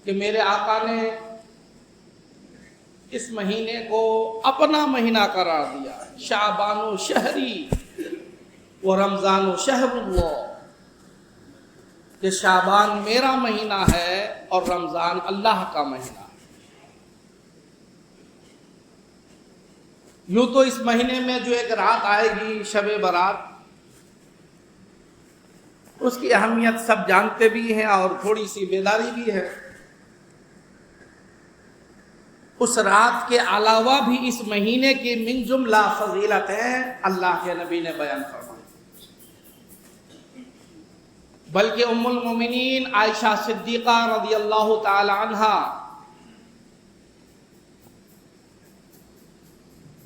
کہ میرے آقا نے اس مہینے کو اپنا مہینہ قرار دیا، شعبان و شہری و رمضان و شہر اللہ، کہ شعبان میرا مہینہ ہے اور رمضان اللہ کا مہینہ ہے۔ یوں تو اس مہینے میں جو ایک رات آئے گی شب برات، اس کی اہمیت سب جانتے بھی ہیں اور تھوڑی سی بیداری بھی ہے۔ اس رات کے علاوہ بھی اس مہینے کی من جملہ فضیلتیں اللہ کے نبی نے بیان فرمائی، بلکہ ام المومنین عائشہ صدیقہ رضی اللہ تعالی عنہا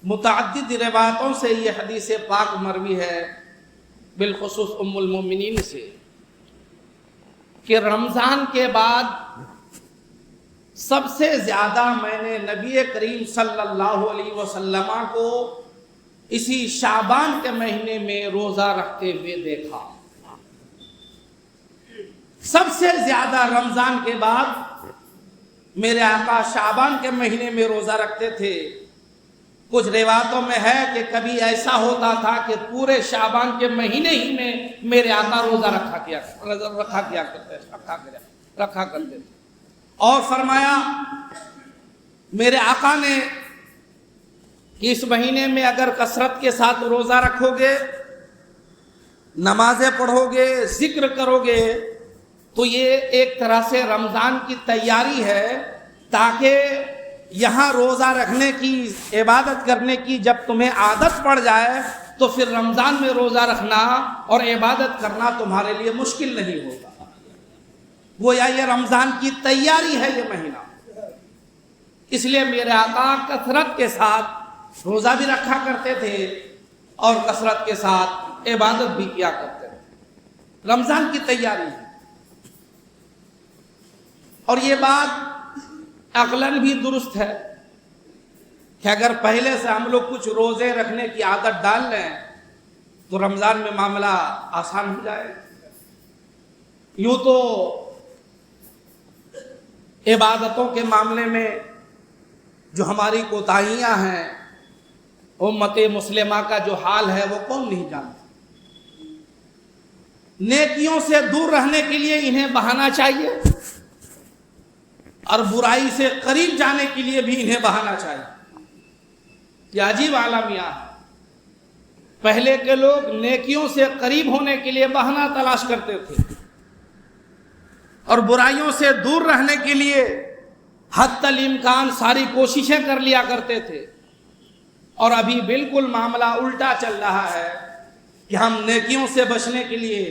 متعدد روایتوں سے یہ حدیث پاک مروی ہے، بالخصوص ام المومنین سے، کہ رمضان کے بعد سب سے زیادہ میں نے نبی کریم صلی اللہ علیہ وسلم کو اسی شعبان کے مہینے میں روزہ رکھتے ہوئے دیکھا۔ سب سے زیادہ رمضان کے بعد میرے آقا شعبان کے مہینے میں روزہ رکھتے تھے۔ کچھ روایتوں میں ہے کہ کبھی ایسا ہوتا تھا کہ پورے شعبان کے مہینے ہی میں میرے آقا روزہ رکھا کرتے تھے۔ اور فرمایا میرے آقا نے کہ اس مہینے میں اگر کثرت کے ساتھ روزہ رکھو گے، نمازیں پڑھو گے، ذکر کرو گے، تو یہ ایک طرح سے رمضان کی تیاری ہے، تاکہ یہاں روزہ رکھنے کی، عبادت کرنے کی جب تمہیں عادت پڑ جائے تو پھر رمضان میں روزہ رکھنا اور عبادت کرنا تمہارے لیے مشکل نہیں ہوگا۔ گویا یہ رمضان کی تیاری ہے یہ مہینہ، اس لیے میرے آقا کثرت کے ساتھ روزہ بھی رکھا کرتے تھے اور کثرت کے ساتھ عبادت بھی کیا کرتے تھے۔ رمضان کی تیاری ہے، اور یہ بات عقلاً بھی درست ہے کہ اگر پہلے سے ہم لوگ کچھ روزے رکھنے کی عادت ڈال لیں تو رمضان میں معاملہ آسان ہو جائے۔ یوں تو عبادتوں کے معاملے میں جو ہماری کوتاہیاں ہیں، امت مسلمہ کا جو حال ہے وہ کون نہیں جانتا۔ نیکیوں سے دور رہنے کے لیے انہیں بہانا چاہیے اور برائی سے قریب جانے کے لیے بھی انہیں بہانا چاہیے۔ یہ عجیب عالمیہ ہے، پہلے کے لوگ نیکیوں سے قریب ہونے کے لیے بہانہ تلاش کرتے تھے اور برائیوں سے دور رہنے کے لیے حتی الامکان ساری کوششیں کر لیا کرتے تھے، اور ابھی بالکل معاملہ الٹا چل رہا ہے کہ ہم نیکیوں سے بچنے کے لیے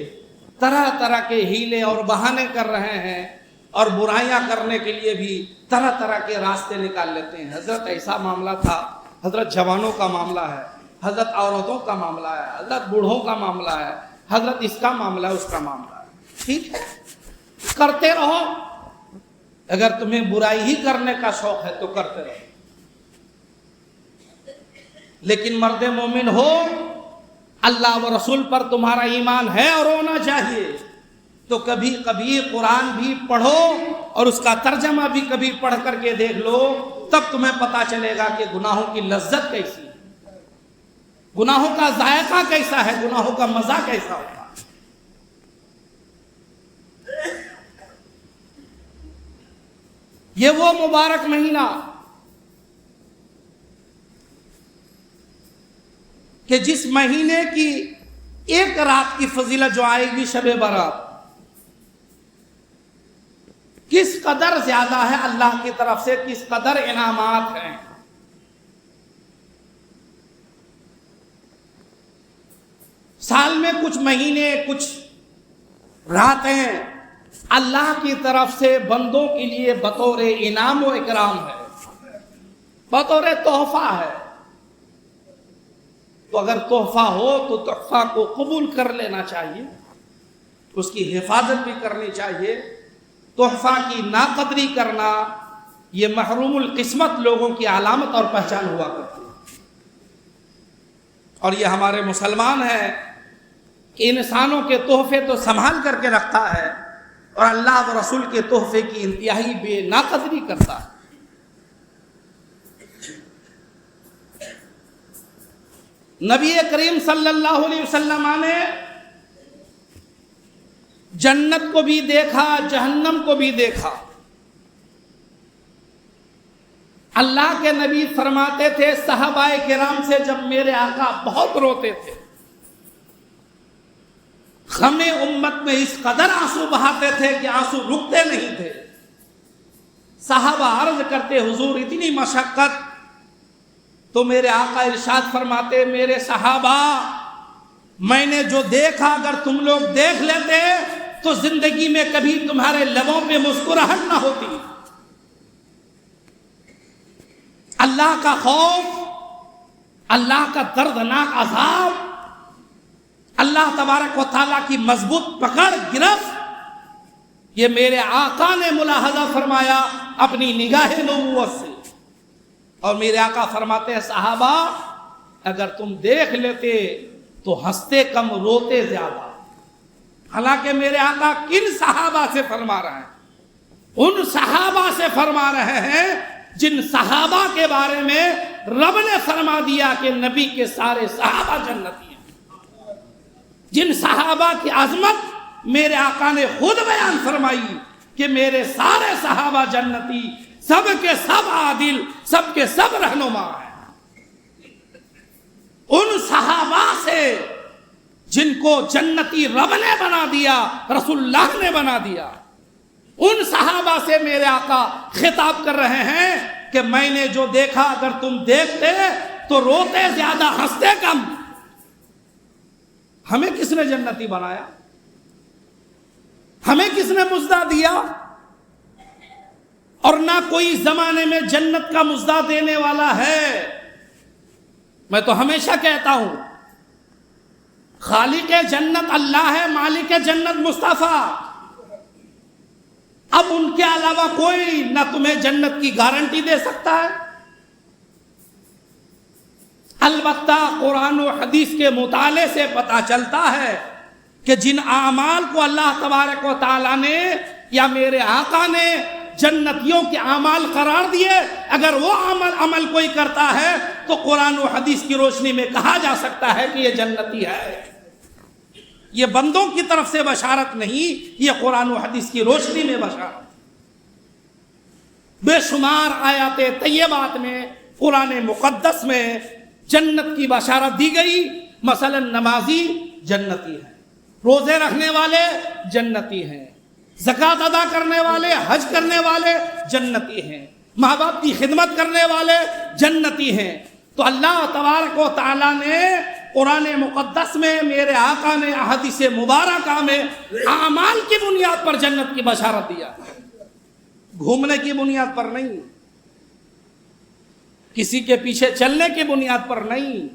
طرح طرح کے ہیلے اور بہانے کر رہے ہیں اور برائیاں کرنے کے لیے بھی طرح طرح کے راستے نکال لیتے ہیں۔ حضرت ایسا معاملہ تھا، حضرت جوانوں کا معاملہ ہے، حضرت عورتوں کا معاملہ ہے، حضرت بوڑھوں کا معاملہ ہے، حضرت اس کا معاملہ ہے، اس کا معاملہ ہے۔ ٹھیک ہے، کرتے رہو، اگر تمہیں برائی ہی کرنے کا شوق ہے تو کرتے رہو، لیکن مرد مومن ہو، اللہ و رسول پر تمہارا ایمان ہے اور ہونا چاہیے، تو کبھی کبھی قرآن بھی پڑھو اور اس کا ترجمہ بھی کبھی پڑھ کر کے دیکھ لو، تب تمہیں پتا چلے گا کہ گناہوں کی لذت کیسی ہے، گناہوں کا ذائقہ کیسا ہے، گناہوں کا مزہ کیسا ہوتا ہے۔ یہ وہ مبارک مہینہ کہ جس مہینے کی ایک رات کی فضیلت جو آئے گی شب برات، کس قدر زیادہ ہے اللہ کی طرف سے، کس قدر انعامات ہیں۔ سال میں کچھ مہینے، کچھ راتیں اللہ کی طرف سے بندوں کے لیے بطور انعام و اکرام ہے، بطور تحفہ ہے۔ تو اگر تحفہ ہو تو تحفہ کو قبول کر لینا چاہیے، اس کی حفاظت بھی کرنی چاہیے۔ تحفہ کی ناقدری کرنا یہ محروم القسمت لوگوں کی علامت اور پہچان ہوا کرتی ہے، اور یہ ہمارے مسلمان ہیں کہ انسانوں کے تحفے تو سنبھال کر کے رکھتا ہے اور اللہ و رسول کے تحفے کی انتہائی بے ناقدری کرتا ہے۔ نبی کریم صلی اللہ علیہ وسلم نے جنت کو بھی دیکھا، جہنم کو بھی دیکھا۔ اللہ کے نبی فرماتے تھے صحابہ کرام سے جب میرے آقا بہت روتے تھے، غم امت میں اس قدر آنسو بہاتے تھے کہ آنسو رکتے نہیں تھے۔ صحابہ عرض کرتے حضور اتنی مشقت، تو میرے آقا ارشاد فرماتے میرے صحابہ میں نے جو دیکھا اگر تم لوگ دیکھ لیتے تو زندگی میں کبھی تمہارے لبوں پہ مسکراہٹ نہ ہوتی۔ اللہ کا خوف، اللہ کا دردناک عذاب، اللہ تبارک و تعالیٰ کی مضبوط پکڑ گرفت، یہ میرے آقا نے ملاحظہ فرمایا اپنی نگاہ نبوت سے۔ اور میرے آقا فرماتے ہیں صحابہ اگر تم دیکھ لیتے تو ہنستے کم روتے زیادہ۔ حالانکہ میرے آقا کن صحابہ سے فرما رہے ہیں؟ ان صحابہ سے فرما رہے ہیں جن صحابہ کے بارے میں رب نے فرما دیا کہ نبی کے سارے صحابہ جنتی ہیں، جن صحابہ کی عظمت میرے آقا نے خود بیان فرمائی کہ میرے سارے صحابہ جنتی، سب کے سب عادل، سب کے سب رہنما ہیں۔ ان صحابہ سے جن کو جنتی رب نے بنا دیا، رسول اللہ نے بنا دیا، ان صحابہ سے میرے آقا خطاب کر رہے ہیں کہ میں نے جو دیکھا اگر تم دیکھتے تو روتے زیادہ ہنستے کم۔ ہمیں کس نے جنتی بنایا؟ ہمیں کس نے مژدہ دیا؟ اور نہ کوئی زمانے میں جنت کا مژدہ دینے والا ہے۔ میں تو ہمیشہ کہتا ہوں خالق جنت اللہ ہے، مالک جنت مصطفیٰ۔ اب ان کے علاوہ کوئی نہ تمہیں جنت کی گارنٹی دے سکتا ہے۔ البتہ قرآن و حدیث کے مطالعے سے پتہ چلتا ہے کہ جن اعمال کو اللہ تبارک و تعالیٰ نے یا میرے آقا نے جنتیوں کے اعمال قرار دیے، اگر وہ عمل کوئی کرتا ہے تو قرآن و حدیث کی روشنی میں کہا جا سکتا ہے کہ یہ جنتی ہے۔ یہ بندوں کی طرف سے بشارت نہیں، یہ قرآن و حدیث کی روشنی میں بشارت۔ بے شمار آیات طیبات میں، قرآن مقدس میں جنت کی بشارت دی گئی۔ مثلا نمازی جنتی ہیں، روزے رکھنے والے جنتی ہیں، زکوٰۃ ادا کرنے والے، حج کرنے والے جنتی ہیں، ماں باپ کی خدمت کرنے والے جنتی ہیں۔ تو اللہ تبارک و تعالیٰ نے قرآن مقدس میں، میرے آقا نے احادیث مبارکہ میں اعمال کی بنیاد پر جنت کی بشارت دیا، گھومنے کی بنیاد پر نہیں، کسی کے پیچھے چلنے کی بنیاد پر نہیں،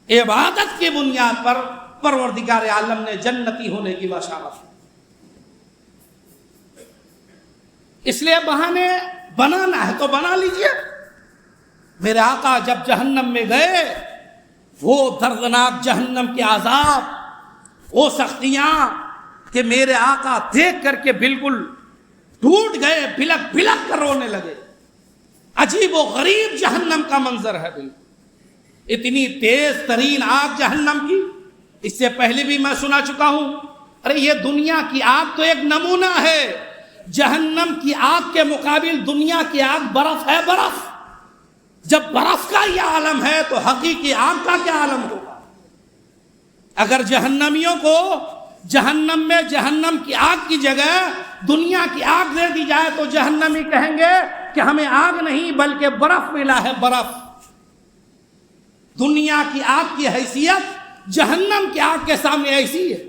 عبادت کی بنیاد پر پروردگار عالم نے جنتی ہونے کی بشارت دی۔ اس لیے بہانے بنانا ہے تو بنا لیجئے۔ میرے آقا جب جہنم میں گئے، وہ دردناک جہنم کے عذاب، وہ سختیاں کہ میرے آقا دیکھ کر کے بالکل ٹوٹ گئے، بلک بلک کر رونے لگے۔ عجیب و غریب جہنم کا منظر ہے، بالکل اتنی تیز ترین آگ جہنم کی، اس سے پہلے بھی میں سنا چکا ہوں۔ ارے یہ دنیا کی آگ تو ایک نمونہ ہے، جہنم کی آگ کے مقابل دنیا کی آگ برف ہے، برف۔ جب برف کا یہ عالم ہے تو حقیقی آگ کا کیا عالم ہوگا؟ اگر جہنمیوں کو جہنم میں جہنم کی آگ کی جگہ دنیا کی آگ دے دی جائے تو جہنمی کہیں گے کہ ہمیں آگ نہیں بلکہ برف ملا ہے، برف۔ دنیا کی آگ کی حیثیت جہنم کی آگ کے سامنے ایسی ہے۔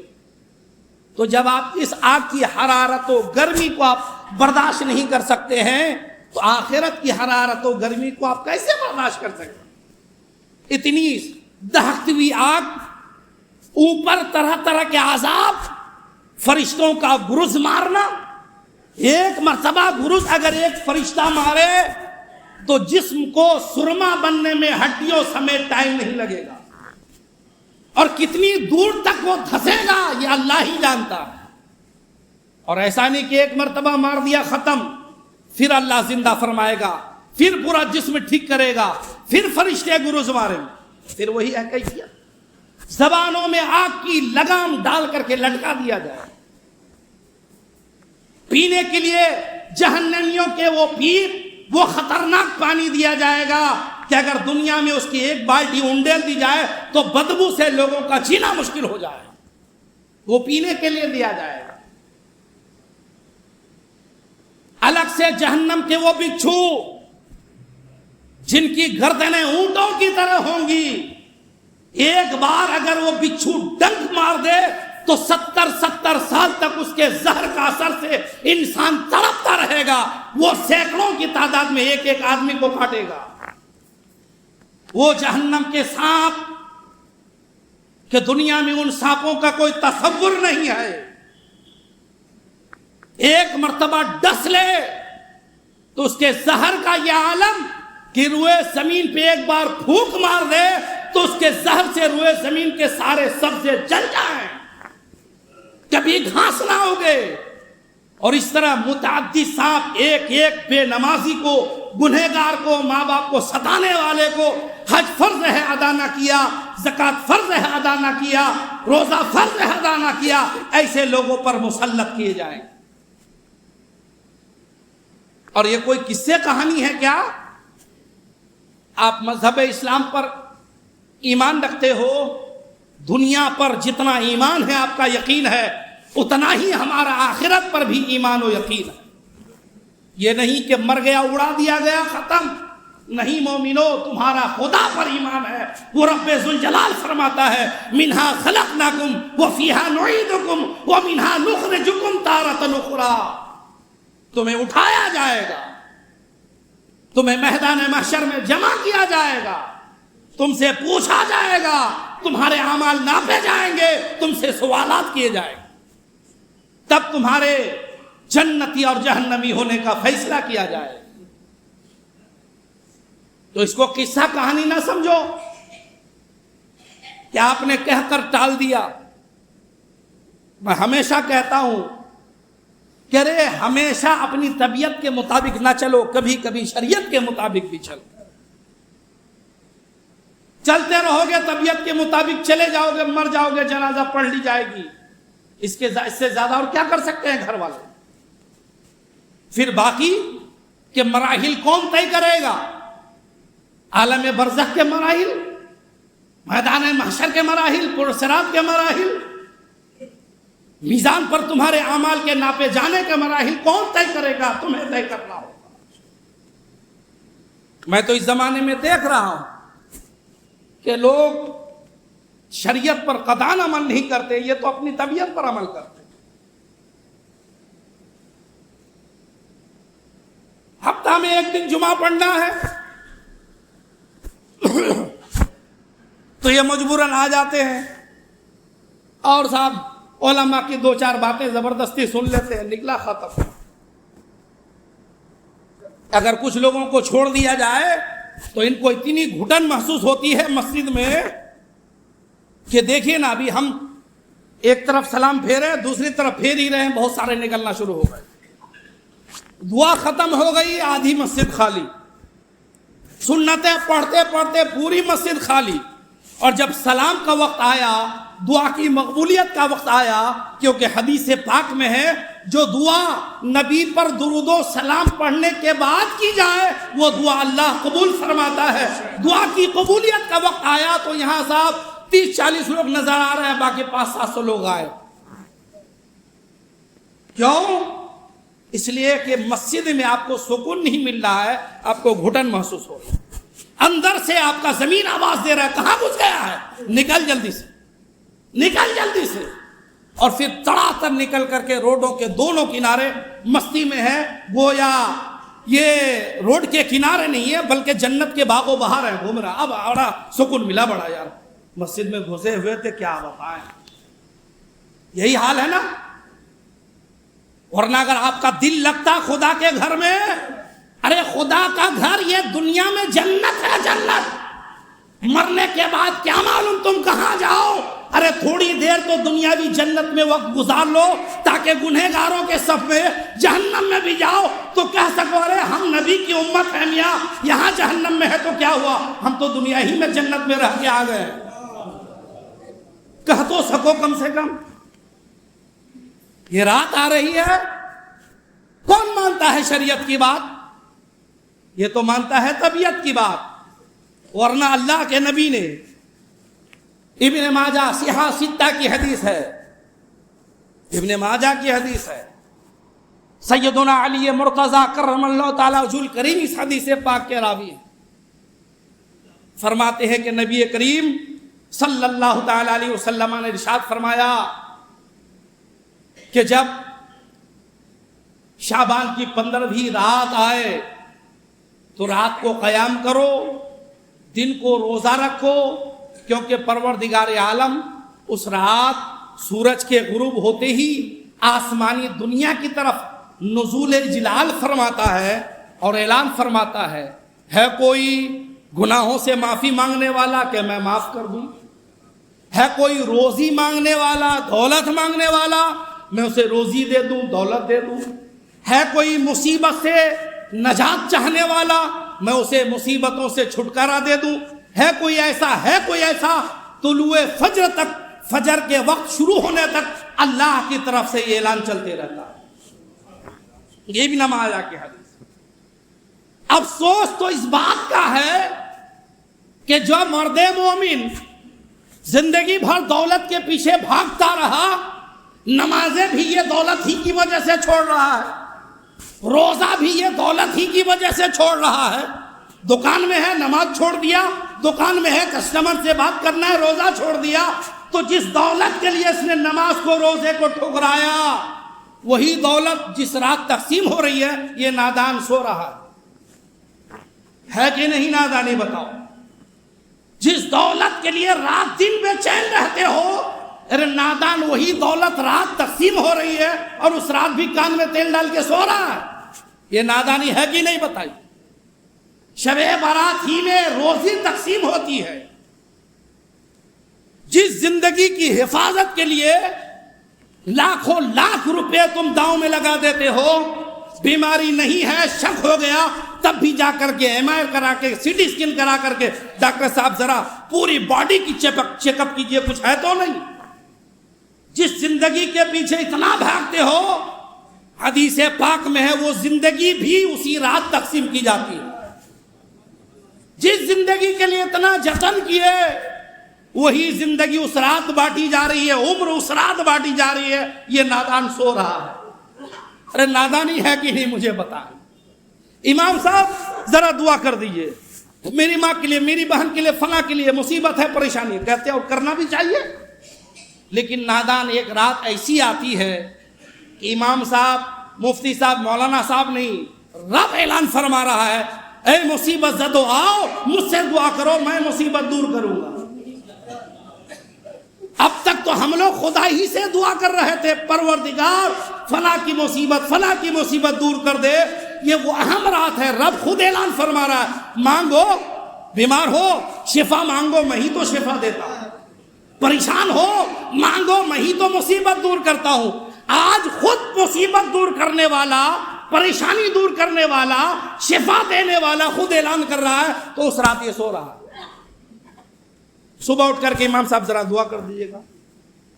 تو جب آپ اس آگ کی حرارت و گرمی کو آپ برداشت نہیں کر سکتے ہیں تو آخرت کی حرارت و گرمی کو آپ کیسے برداشت کر سکتے ہیں؟ اتنی دہکتی ہوئی آگ، اوپر طرح طرح کے عذاب، فرشتوں کا گرز مارنا۔ ایک مرتبہ گرز اگر ایک فرشتہ مارے تو جسم کو سرما بننے میں ہڈیوں سمیت ٹائم نہیں لگے گا، اور کتنی دور تک وہ دھسے گا یہ اللہ ہی جانتا ہے۔ اور ایسا نہیں کہ ایک مرتبہ مار دیا ختم، پھر اللہ زندہ فرمائے گا، پھر پورا جسم ٹھیک کرے گا، پھر فرشتے گروز ماریں گے، پھر وہی ہے کیفیت۔ زبانوں میں آگ کی لگام ڈال کر کے لٹکا دیا جائے، پینے کے لیے جہنمیوں کے وہ پیر، وہ خطرناک پانی دیا جائے گا کہ اگر دنیا میں اس کی ایک بالٹی انڈیل دی جائے تو بدبو سے لوگوں کا جینا مشکل ہو جائے، وہ پینے کے لیے دیا جائے گا۔ الگ سے جہنم کے وہ بچھو جن کی گردنیں اونٹوں کی طرح ہوں گی، ایک بار اگر وہ بچھو ڈنک مار دے تو 70 سال تک اس کے زہر کا اثر سے انسان تڑپتا رہے گا، وہ سینکڑوں کی تعداد میں ایک ایک آدمی کو کاٹے گا۔ وہ جہنم کے سانپ کہ دنیا میں ان سانپوں کا کوئی تصور نہیں ہے، ایک مرتبہ ڈس لے تو اس کے زہر کا یہ عالم کہ روئے زمین پہ ایک بار پھونک مار دے تو اس کے زہر سے روئے زمین کے سارے سبزے جل جائیں، کبھی گھاس نہ ہوگے۔ اور اس طرح متعدی سانپ ایک ایک بے نمازی کو، گنہگار کو، ماں باپ کو ستانے والے کو، حج فرض ہے ادا نہ کیا، زکوٰۃ فرض ہے ادا نہ کیا، روزہ فرض ہے ادا نہ کیا، ایسے لوگوں پر مسلط کیے جائیں۔ اور یہ کوئی قصے کہانی ہے کیا؟ آپ مذہب اسلام پر ایمان رکھتے ہو، دنیا پر جتنا ایمان ہے آپ کا یقین ہے، اتنا ہی ہمارا آخرت پر بھی ایمان و یقین ہے۔ یہ نہیں کہ مر گیا اڑا دیا گیا ختم، نہیں مومنو، تمہارا خدا پر ایمان ہے۔ وہ رب ذوالجلال فرماتا ہے منہا خلقناکم وفیہا نعیدکم ومنہا نخرجکم تارۃ اخری، تمہیں اٹھایا جائے گا، تمہیں میدان محشر میں جمع کیا جائے گا، تم سے پوچھا جائے گا، تمہارے اعمال ناپے جائیں گے، تم سے سوالات کیے جائیں گے، تب تمہارے جنتی اور جہنمی ہونے کا فیصلہ کیا جائے۔ تو اس کو قصہ کہانی نہ سمجھو کہ آپ نے کہہ کر ٹال دیا۔ میں ہمیشہ کہتا ہوں کہ ارے ہمیشہ اپنی طبیعت کے مطابق نہ چلو، کبھی کبھی شریعت کے مطابق بھی چلو۔ چلتے رہو گے طبیعت کے مطابق چلے جاؤ گے، مر جاؤ گے، جنازہ پڑھ لی جائے گی، اس سے زیادہ اور کیا کر سکتے ہیں گھر والے؟ پھر باقی کے مراحل کون طے کرے گا؟ عالم برزخ کے مراحل، میدان محشر کے مراحل، پرصراط کے مراحل، میزان پر تمہارے اعمال کے ناپے جانے کے مراحل کون طے کرے گا؟ تمہیں طے کرنا ہوگا۔ میں تو اس زمانے میں دیکھ رہا ہوں کہ لوگ شریعت پر قطعاً عمل نہیں کرتے، یہ تو اپنی طبیعت پر عمل کرتے۔ ہفتہ میں ایک دن جمعہ پڑھنا ہے تو یہ مجبوراً آ جاتے ہیں، اور صاحب علماء کی دو چار باتیں زبردستی سن لیتے ہیں، نکلا ختم۔ اگر کچھ لوگوں کو چھوڑ دیا جائے تو ان کو اتنی گھٹن محسوس ہوتی ہے مسجد میں کہ دیکھیے نا، ابھی ہم ایک طرف سلام پھیرے، دوسری طرف پھیر ہی رہے ہیں، بہت سارے نکلنا شروع ہو گئے، دعا ختم ہو گئی، آدھی مسجد خالی، سنتیں پڑھتے پڑھتے پوری مسجد خالی۔ اور جب سلام کا وقت آیا، دعا کی مقبولیت کا وقت آیا، کیونکہ حدیث پاک میں ہے جو دعا نبی پر درود و سلام پڑھنے کے بعد کی جائے وہ دعا اللہ قبول فرماتا ہے۔ دعا کی قبولیت کا وقت آیا تو یہاں صاحب 30-40 لوگ نظر آ رہے ہیں، باقی 500-700 لوگ آئے۔ کیوں؟ اس لیے کہ مسجد میں آپ کو سکون نہیں مل رہا ہے، آپ کو گھٹن محسوس ہو رہا ہے، اندر سے آپ کا زمین آواز دے رہا ہے کہاں گھس گیا ہے، نکل جلدی سے، نکل جلدی سے۔ اور پھر تڑا تڑ نکل کر کے روڈوں کے دونوں کنارے مستی میں ہے، گویا یہ روڈ کے کنارے نہیں ہے بلکہ جنت کے باغ و بہار ہے، گھوم رہا۔ اب بڑا سکون ملا، بڑا یار مسجد میں گھسے ہوئے تھے، کیا بتائیں، یہی حال ہے نا۔ ورنہ اگر آپ کا دل لگتا خدا کے گھر میں، ارے خدا کا گھر یہ دنیا میں جنت ہے، جنت۔ مرنے کے بعد کیا معلوم تم کہاں جاؤ، ارے تھوڑی دیر تو دنیاوی جنت میں وقت گزار لو تاکہ گنہگاروں کے صف میں جہنم میں بھی جاؤ تو کہہ سکو ارے ہم نبی کی امت ہیں میاں، یہاں جہنم میں ہے تو کیا ہوا، ہم تو دنیا ہی میں جنت میں رہ کے آ گئے، کہہ تو سکو کم سے کم۔ یہ رات آ رہی ہے، کون مانتا ہے شریعت کی بات؟ یہ تو مانتا ہے طبیعت کی بات، ورنہ اللہ کے نبی نے، ابن ماجہ صحیح ستہ کی حدیث ہے، ابن ماجہ کی حدیث ہے، سیدنا علی مرتضی کرم اللہ تعالی وجہ الکریم اس حدیث پاک کے راوی ہیں، فرماتے ہیں کہ نبی کریم صلی اللہ تعالی علیہ وسلم نے ارشاد فرمایا کہ جب شعبان کی 15ویں رات آئے تو رات کو قیام کرو، دن کو روزہ رکھو، کیونکہ پروردگار عالم اس رات سورج کے غروب ہوتے ہی آسمانی دنیا کی طرف نزول جلال فرماتا ہے اور اعلان فرماتا ہے کوئی گناہوں سے معافی مانگنے والا کہ میں معاف کر دوں، ہے کوئی روزی مانگنے والا، دولت مانگنے والا میں اسے روزی دے دوں، دولت دے دوں، ہے کوئی مصیبت سے نجات چاہنے والا میں اسے مصیبتوں سے چھٹکارا دے دوں، ہے کوئی ایسا طلوع فجر تک، فجر کے وقت شروع ہونے تک اللہ کی طرف سے یہ اعلان چلتے رہتا ہے۔ یہ بھی نماز کی حدیث۔ افسوس تو اس بات کا ہے کہ جو مرد مومن زندگی بھر دولت کے پیچھے بھاگتا رہا، نمازیں بھی یہ دولت ہی کی وجہ سے چھوڑ رہا ہے، روزہ بھی یہ دولت ہی کی وجہ سے چھوڑ رہا ہے، دکان میں ہے نماز چھوڑ دیا، دکان میں ہے کسٹمر سے بات کرنا ہے روزہ چھوڑ دیا، تو جس دولت کے لیے اس نے نماز کو روزے کو ٹھکرایا وہی دولت جس رات تقسیم ہو رہی ہے یہ نادان سو رہا ہے کہ نہیں؟ نادانی بتاؤ۔ جس دولت کے لیے رات دن بے چین رہتے ہو، ارے نادان وہی دولت رات تقسیم ہو رہی ہے اور اس رات بھی کان میں تیل ڈال کے سو رہا ہے، یہ نادانی ہے کہ نہیں بتائی؟ شب برات ہی میں روزی تقسیم ہوتی ہے۔ جس زندگی کی حفاظت کے لیے لاکھوں لاکھ روپے تم داؤں میں لگا دیتے ہو، بیماری نہیں ہے شک ہو گیا تب بھی جا کر کے ایم آئی کرا کے سی ٹی اسکین کرا کر کے ڈاکٹر صاحب ذرا پوری باڈی کی چیک اپ کیجئے، کچھ ہے تو نہیں۔ جس زندگی کے پیچھے اتنا بھاگتے ہو، حدیث پاک میں ہے وہ زندگی بھی اسی رات تقسیم کی جاتی ہے۔ جس زندگی کے لیے اتنا جتن کیے وہی زندگی اس رات بانٹی جا رہی ہے، عمر اس رات بانٹی جا رہی ہے، یہ نادان سو رہا ہے۔ ارے نادانی ہے کہ نہیں مجھے بتائیں۔ امام صاحب ذرا دعا کر دیجئے میری ماں کے لیے، میری بہن کے لیے، فلاں کے لیے، مصیبت ہے، پریشانی، کہتے ہیں اور کرنا بھی چاہیے، لیکن نادان ایک رات ایسی آتی ہے کہ امام صاحب، مفتی صاحب، مولانا صاحب نہیں، رب اعلان فرما رہا ہے اے مصیبت زدو آؤ مجھ سے دعا کرو میں مصیبت دور کروں گا۔ اب تک تو ہم لوگ خدا ہی سے دعا کر رہے تھے، پروردگار فلاں کی مصیبت دور کر دے، یہ وہ اہم رات ہے، رب خود اعلان فرما رہا ہے مانگو، بیمار ہو شفا مانگو میں ہی تو شفا دیتا ہوں، پریشان ہو مانگو میں ہی تو مصیبت دور کرتا ہوں۔ آج خود مصیبت دور کرنے والا، پریشانی دور کرنے والا، شفا دینے والا خود اعلان کر رہا ہے تو اس رات یہ سو رہا ہے۔ صبح اٹھ کر کے امام صاحب ذرا دعا کر دیجیے گا،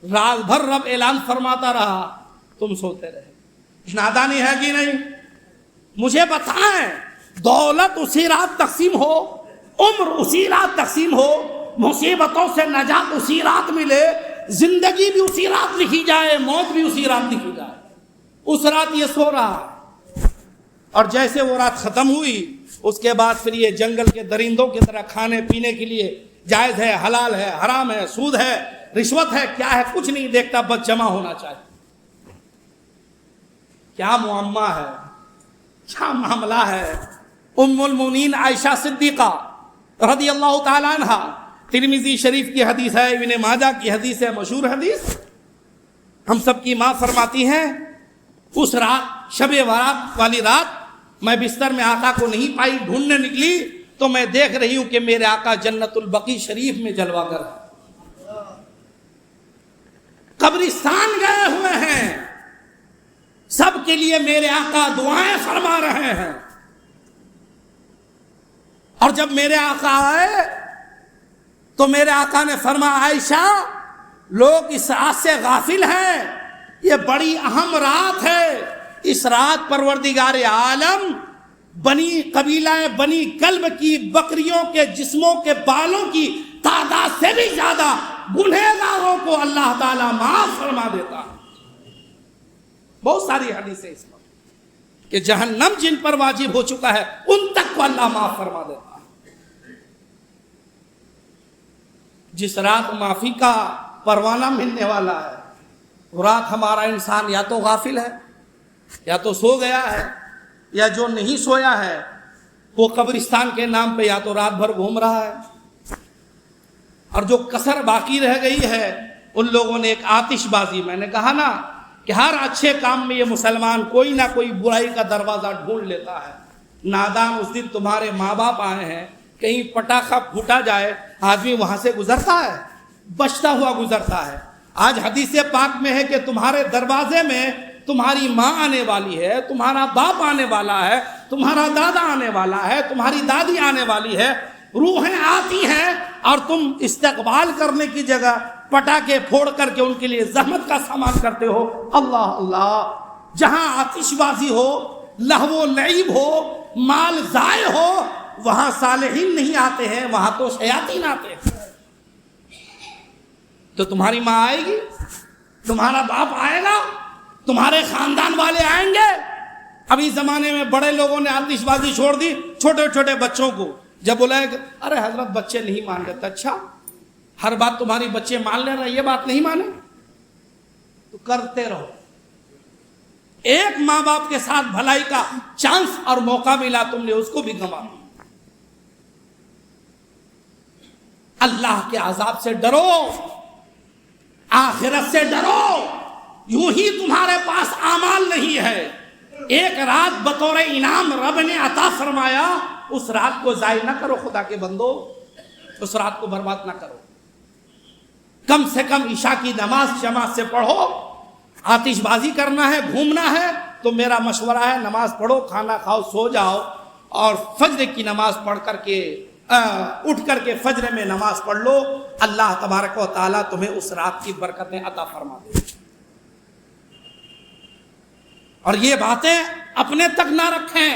رات بھر رب اعلان فرماتا رہا تم سوتے رہے، نادانی ہے کہ نہیں؟ مجھے بتائیں، دولت اسی رات تقسیم ہو، عمر اسی رات تقسیم ہو، مصیبتوں سے نجات اسی رات ملے، زندگی بھی اسی رات لکھی جائے، موت بھی اسی رات لکھی جائے، اس رات یہ سو رہا ہے۔ اور جیسے وہ رات ختم ہوئی اس کے بعد پھر یہ جنگل کے درندوں کی طرح کھانے پینے کے لیے جائز ہے، حلال ہے، حرام ہے، سود ہے، رشوت ہے، کیا ہے کچھ نہیں دیکھتا، بس جمع ہونا چاہیے۔ کیا معمہ ہے، کیا معاملہ ہے۔ ام المؤمنین عائشہ صدیقہ رضی اللہ تعالی عنہ، ترمذی شریف کی حدیث ہے، ابن ماجہ کی حدیث ہے، مشہور حدیث، ہم سب کی ماں فرماتی ہیں اس رات، شب برات والی رات، میں بستر میں آقا کو نہیں پائی، ڈھونڈنے نکلی تو میں دیکھ رہی ہوں کہ میرے آقا جنت البقیع شریف میں جلوہ گر ہے۔ قبرستان گئے ہوئے ہیں، سب کے لیے میرے آقا دعائیں فرما رہے ہیں. اور جب میرے آقا آئے تو میرے آقا نے فرمایا عائشہ لوگ اس رات سے غافل ہیں، یہ بڑی اہم رات ہے. اس رات پروردگار عالم بنی قبیلہ بنی کلب کی بکریوں کے جسموں کے بالوں کی تعداد سے بھی زیادہ گنہگاروں کو اللہ تعالیٰ معاف فرما دیتا ہے. بہت ساری حدیثیں اس پر کہ جہنم جن پر واجب ہو چکا ہے ان تک کو اللہ معاف فرما دیتا ہے. جس رات معافی کا پروانہ ملنے والا ہے وہ رات ہمارا انسان یا تو غافل ہے یا تو سو گیا ہے، یا جو نہیں سویا ہے وہ قبرستان کے نام پہ یا تو رات بھر گھوم رہا ہے. اور جو کسر باقی رہ گئی ہے ان لوگوں نے ایک آتش بازی، میں نے کہا نا کہ ہر اچھے کام میں یہ مسلمان کوئی نہ کوئی برائی کا دروازہ ڈھونڈ لیتا ہے. نادان اس دن تمہارے ماں باپ آئے ہیں، کہیں پٹاخہ پھوٹا جائے آدمی وہاں سے گزرتا ہے، بچتا ہوا گزرتا ہے. آج حدیث پاک میں ہے کہ تمہارے دروازے میں تمہاری ماں آنے والی ہے، تمہارا باپ آنے والا ہے، تمہارا دادا آنے والا ہے، تمہاری دادی آنے والی ہے، روحیں آتی ہیں اور تم استقبال کرنے کی جگہ پٹاخے پھوڑ کر کے ان کے لیے زحمت کا سامان کرتے ہو. اللہ اللہ، جہاں آتش بازی ہو، لہو و لعب ہو، مال ضائع ہو، وہاں صالحین نہیں آتے ہیں، وہاں تو شیاطین آتے ہیں. تو تمہاری ماں آئے گی، تمہارا باپ آئے گا، تمہارے خاندان والے آئیں گے. ابھی زمانے میں بڑے لوگوں نے آتش بازی چھوڑ دی، چھوٹے چھوٹے بچوں کو جب بلائے ارے حضرت بچے نہیں مان رہے. اچھا ہر بات تمہاری بچے مان لے رہے، یہ بات نہیں مانے تو کرتے رہو. ایک ماں باپ کے ساتھ بھلائی کا چانس اور موقع ملا، تم نے اس کو بھی گنوا دیا. اللہ کے عذاب سے ڈرو، آخرت سے ڈرو. یوں ہی تمہارے پاس اعمال نہیں ہے، ایک رات بطور انعام رب نے عطا فرمایا، اس رات کو ضائع نہ کرو. خدا کے بندو اس رات کو برباد نہ کرو. کم سے کم عشاء کی نماز جماعت سے پڑھو. آتش بازی کرنا ہے، گھومنا ہے تو میرا مشورہ ہے نماز پڑھو، کھانا کھاؤ، سو جاؤ، اور فجر کی نماز پڑھ کر کے اٹھ کر کے فجر میں نماز پڑھ لو. اللہ تبارک و تعالیٰ تمہیں اس رات کی برکتیں عطا فرما دے. اور یہ باتیں اپنے تک نہ رکھیں،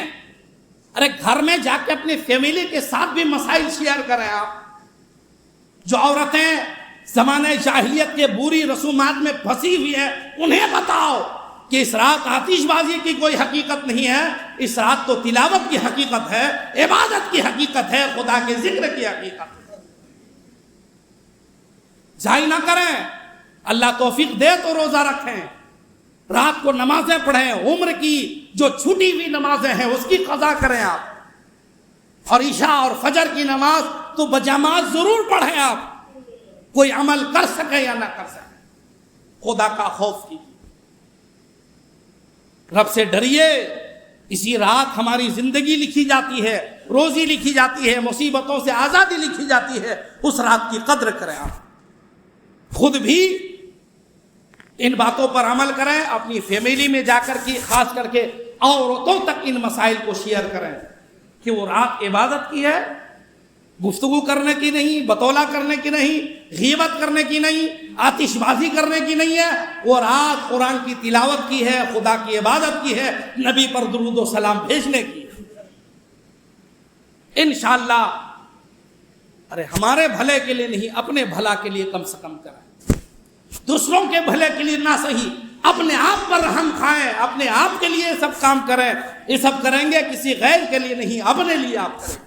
ارے گھر میں جا کے اپنی فیملی کے ساتھ بھی مسائل شیئر کریں. آپ جو عورتیں زمانہ جاہلیت کے بری رسومات میں پھنسی ہوئی ہیں انہیں بتاؤ کہ اس رات آتش بازی کی کوئی حقیقت نہیں ہے، اس رات تو تلاوت کی حقیقت ہے، عبادت کی حقیقت ہے، خدا کے ذکر کی حقیقت ہے. ضائع نہ کریں. اللہ توفیق دے تو روزہ رکھیں، رات کو نمازیں پڑھیں، عمر کی جو چھوٹی ہوئی نمازیں ہیں اس کی قضا کریں آپ. اور عشاء اور فجر کی نماز تو بجماعت ضرور پڑھیں آپ، کوئی عمل کر سکے یا نہ کر سکے. خدا کا خوف کیجیے، رب سے ڈریے. اسی رات ہماری زندگی لکھی جاتی ہے، روزی لکھی جاتی ہے، مصیبتوں سے آزادی لکھی جاتی ہے. اس رات کی قدر کریں آپ، خود بھی ان باتوں پر عمل کریں، اپنی فیملی میں جا کر کے خاص کر کے عورتوں تک ان مسائل کو شیئر کریں کہ وہ رات عبادت کی ہے، گفتگو کرنے کی نہیں، بطولہ کرنے کی نہیں، غیبت کرنے کی نہیں، آتش بازی کرنے کی نہیں ہے. وہ رات قرآن کی تلاوت کی ہے، خدا کی عبادت کی ہے، نبی پر درود و سلام بھیجنے کی ہے. انشاءاللہ ارے ہمارے بھلے کے لیے نہیں، اپنے بھلا کے لیے کم سے کم کریں. دوسروں کے بھلے کے لیے نہ صحیح، اپنے آپ پر رحم کھائیں، اپنے آپ کے لیے سب کام کریں. یہ سب کریں گے کسی غیر کے لیے نہیں، اپنے لیے آپ کریں.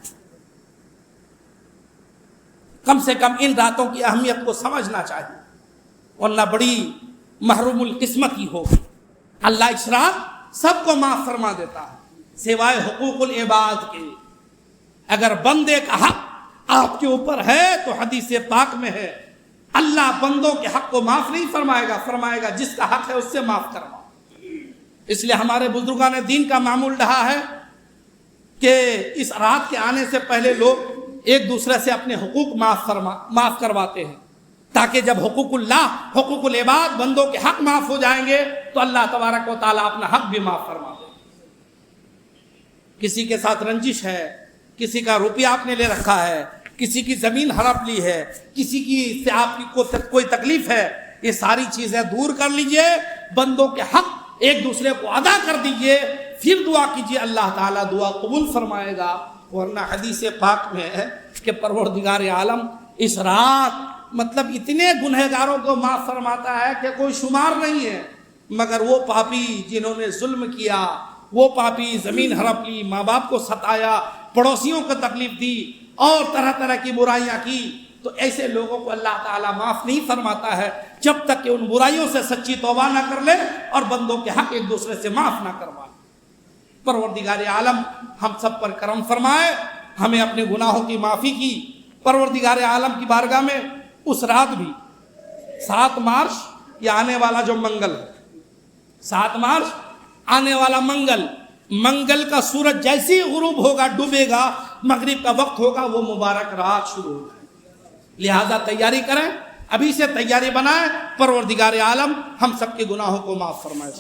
کم سے کم ان راتوں کی اہمیت کو سمجھنا چاہیے، ورنہ بڑی محروم القسمتی ہوگی. اللہ اس رات سب کو معاف فرما دیتا ہے سوائے حقوق العباد کے. اگر بندے کا حق آپ کے اوپر ہے تو حدیث پاک میں ہے اللہ بندوں کے حق کو معاف نہیں فرمائے گا، فرمائے گا جس کا حق ہے اس سے معاف کرواؤ. اس لیے ہمارے بزرگان دین کا معمول رہا ہے کہ اس رات کے آنے سے پہلے لوگ ایک دوسرے سے اپنے حقوق معاف کرواتے ہیں. تاکہ جب حقوق اللہ، حقوق العباد، بندوں کے حق معاف ہو جائیں گے تو اللہ تبارک و تعالیٰ اپنا حق بھی معاف فرما دے. کسی کے ساتھ رنجش ہے، کسی کا روپیہ آپ نے لے رکھا ہے، کسی کی زمین ہڑپ لی ہے، کسی کی سے آپ کی کوئی تکلیف ہے، یہ ساری چیزیں دور کر لیجئے، بندوں کے حق ایک دوسرے کو ادا کر دیجئے، پھر دعا کیجئے، اللہ تعالیٰ دعا قبول فرمائے گا. ورنہ حدیث پاک میں ہے کہ پروردگار عالم اس رات مطلب اتنے گنہگاروں کو معاف فرماتا ہے کہ کوئی شمار نہیں ہے، مگر وہ پاپی جنہوں نے ظلم کیا، وہ پاپی زمین ہڑپ لی، ماں باپ کو ستایا، پڑوسیوں کو تکلیف دی اور طرح طرح کی برائیاں کی، تو ایسے لوگوں کو اللہ تعالیٰ معاف نہیں فرماتا ہے جب تک کہ ان برائیوں سے سچی توبہ نہ کر لے اور بندوں کے حق ایک دوسرے سے معاف نہ کروائے. پروردگار عالم ہم سب پر کرم فرمائے، ہمیں اپنے گناہوں کی معافی کی. پروردگار عالم کی بارگاہ میں اس رات بھی 7 مارچ یہ آنے والا جو منگل ہے، 7 مارچ آنے والا منگل کا سورج جیسی غروب ہوگا، ڈوبے گا، مغرب کا وقت ہوگا، وہ مبارک رات شروع ہوگا. لہذا تیاری کریں، ابھی سے تیاری بنائیں. پروردگار عالم ہم سب کے گناہوں کو معاف فرمائے.